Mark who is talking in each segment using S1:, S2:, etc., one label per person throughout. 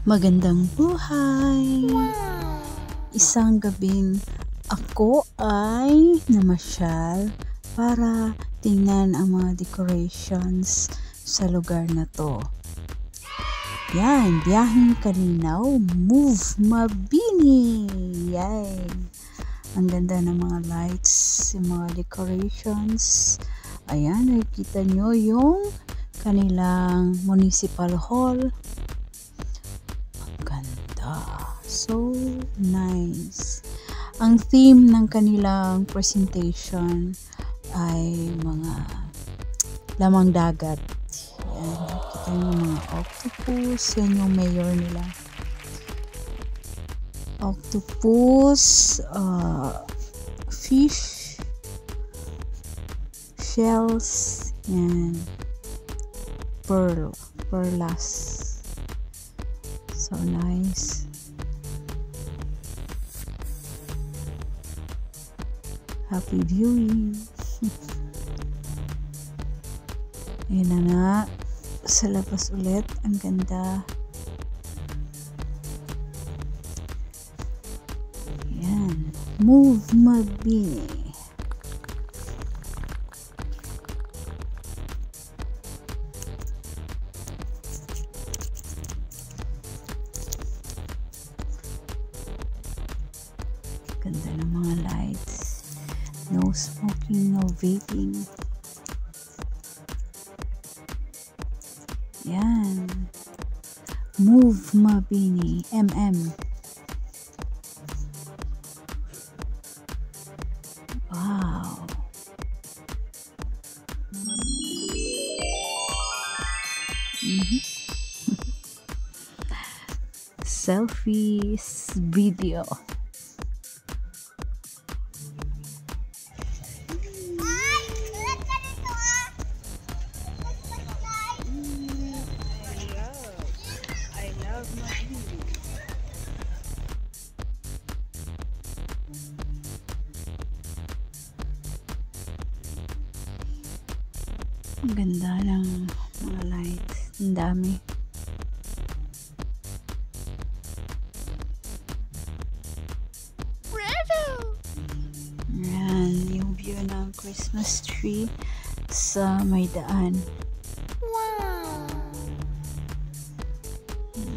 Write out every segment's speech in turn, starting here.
S1: Magandang buhay! Isang gabing ako ay namasyal para tingnan ang mga decorations sa lugar na to. Yan, biyaheng kalinaw, move Mabini! Yay! Ang ganda ng mga lights, yung mga decorations. Ayan, nakikita nyo yung kanilang municipal hall. So nice. Ang theme ng kanilang presentation ay mga lamang dagat. Yan, kita niyo mga octopus. Yan yung mayor nila. Octopus, fish, shells, yan, perlas. So nice. Happy viewing. Ayun na nga. Sa labas ulit. Ang ganda. Ayan. Move Mabini. Ganda ng mga lights. No smoking, no vaping. Yan. Move Mabini. MM. Wow. Selfies video. Ang ganda ng mga lights. Ang dami. Ayan, yung view ng Christmas tree sa may daan.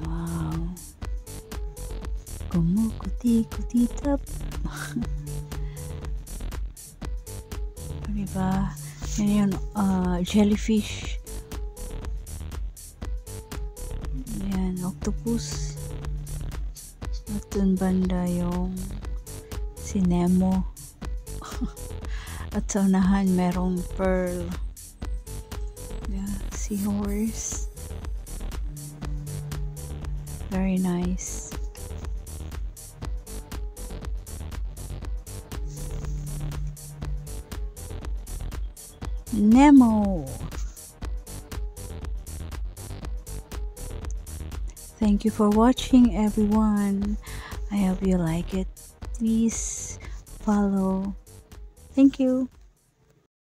S1: Wow. Kumukuti-kutitap. Diba? Yan yung jellyfish. Yan, octopus. At dun banda yung si Nemo. At sa unahan merong pearl. Yeah, seahorse. Very nice. Nemo. Thank you for watching, everyone. I hope you like it. Please follow. Thank you.